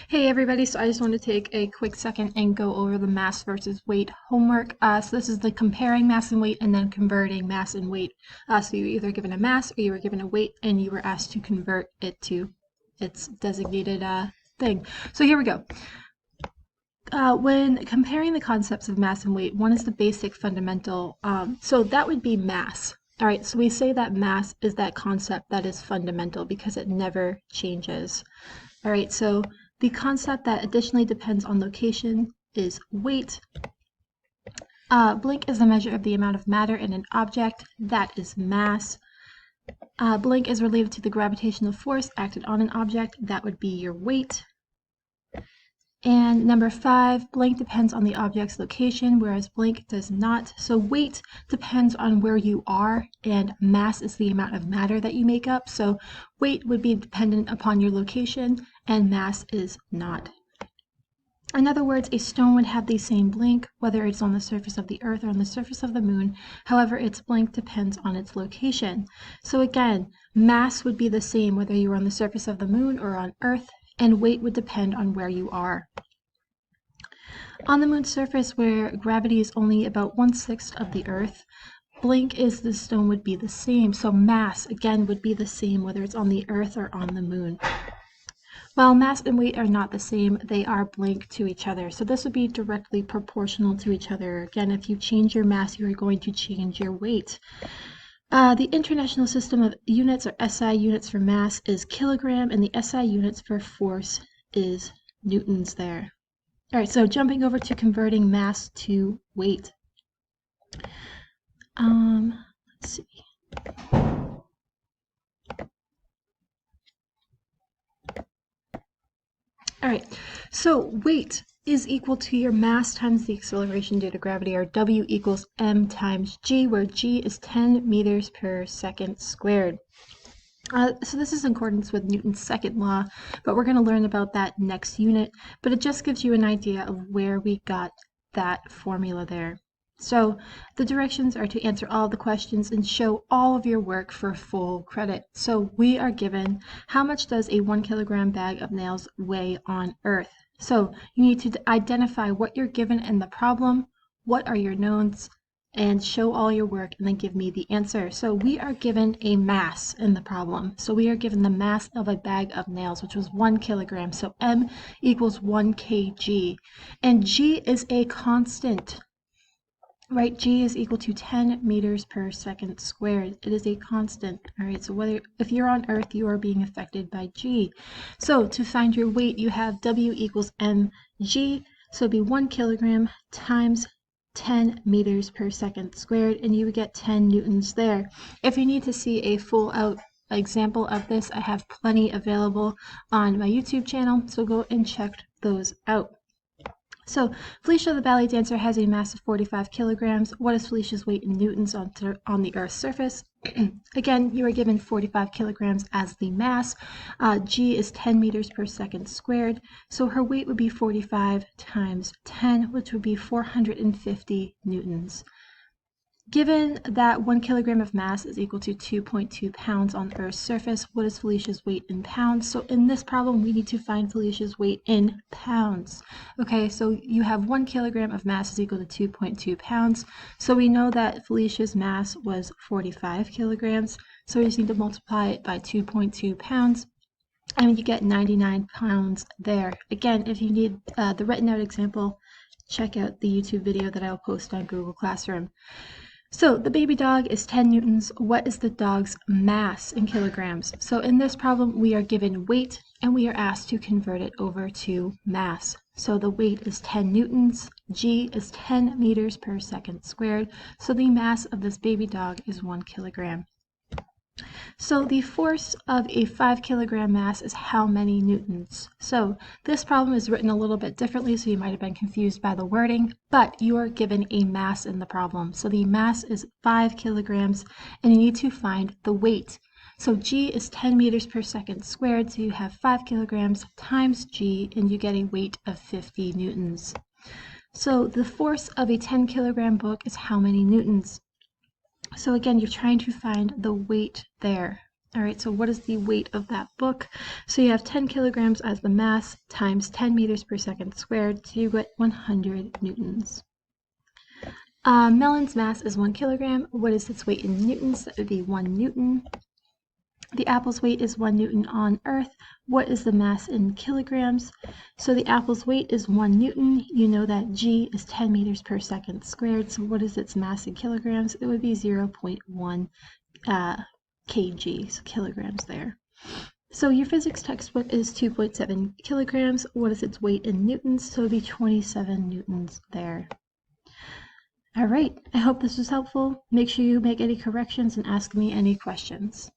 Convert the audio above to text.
Hey everybody, so I just want to take a quick second and go over the mass versus weight homework. So this is the comparing mass and weight and then converting mass and weight. So you were either given a mass or you were given a weight and you were asked to convert it to its designated thing. So here we go. When comparing the concepts of mass and weight, one is the basic fundamental, so that would be mass. All right, so we say that mass is that concept that is fundamental because it never changes. All right, so the concept that additionally depends on location is weight. Blink is the measure of the amount of matter in an object. That is mass. Blink is related to the gravitational force acted on an object. That would be your weight. And number 5, blink depends on the object's location, whereas blink does not. So weight depends on where you are, and mass is the amount of matter that you make up. So weight would be dependent upon your location, and mass is not. In other words, a stone would have the same blink, whether it's on the surface of the Earth or on the surface of the Moon. However, its blink depends on its location. So again, mass would be the same whether you were on the surface of the Moon or on Earth, and weight would depend on where you are. On the Moon's surface, where gravity is only about 1/6 of the Earth, blink is the stone would be the same. So mass, again, would be the same whether it's on the Earth or on the Moon. While mass and weight are not the same, they are blink to each other. So this would be directly proportional to each other. Again, if you change your mass, you are going to change your weight. The International System of Units, or SI units for mass, is kilogram, and the SI units for force is newtons there. All right, so jumping over to converting mass to weight. Let's see. All right, so weight is equal to your mass times the acceleration due to gravity, or W equals m times g, where g is 10 meters per second squared. So this is in accordance with Newton's second law, but we're going to learn about that next unit. But it just gives you an idea of where we got that formula there. So the directions are to answer all the questions and show all of your work for full credit. So we are given, how much does a 1 kilogram bag of nails weigh on Earth? So you need to identify what you're given in the problem, what are your knowns, and show all your work, and then give me the answer. So we are given a mass in the problem. So we are given the mass of a bag of nails, which was 1 kilogram. So m equals 1 kg. And g is a constant, right? G is equal to 10 meters per second squared. It is a constant. All right, so if you're on Earth, you are being affected by g. So to find your weight, you have W equals mg. So it'd be 1 kilogram times 10 meters per second squared, and you would get 10 newtons there. If you need to see a full out example of this, I have plenty available on my YouTube channel, so go and check those out. So Felicia the ballet dancer has a mass of 45 kilograms. What is Felicia's weight in newtons on the Earth's surface? Again, you are given 45 kilograms as the mass. G is 10 meters per second squared. So her weight would be 45 times 10, which would be 450 newtons. Given that 1 kilogram of mass is equal to 2.2 pounds on Earth's surface, what is Felicia's weight in pounds? So in this problem, we need to find Felicia's weight in pounds. Okay, so you have 1 kilogram of mass is equal to 2.2 pounds. So we know that Felicia's mass was 45 kilograms. So we just need to multiply it by 2.2 pounds. And you get 99 pounds there. Again, if you need the written out example, check out the YouTube video that I'll post on Google Classroom. So the baby dog is 10 newtons. What is the dog's mass in kilograms? So in this problem, we are given weight and we are asked to convert it over to mass. So the weight is 10 newtons. G is 10 meters per second squared. So the mass of this baby dog is 1 kilogram. So the force of a 5 kilogram mass is how many newtons? So this problem is written a little bit differently, so you might have been confused by the wording, but you are given a mass in the problem. So the mass is 5 kilograms, and you need to find the weight. So G is 10 meters per second squared, so you have 5 kilograms times G, and you get a weight of 50 newtons. So the force of a 10 kilogram book is how many newtons? So again, you're trying to find the weight there. All right, so what is the weight of that book? So you have 10 kilograms as the mass times 10 meters per second squared, so you get 100 newtons. Melon's mass is 1 kilogram. What is its weight in newtons? That would be 1 newton. The apple's weight is 1 newton on Earth. What is the mass in kilograms? So the apple's weight is 1 newton. You know that g is 10 meters per second squared. So what is its mass in kilograms? It would be 0.1 kg, so kilograms there. So your physics textbook is 2.7 kilograms. What is its weight in newtons? So it would be 27 newtons there. All right, I hope this was helpful. Make sure you make any corrections and ask me any questions.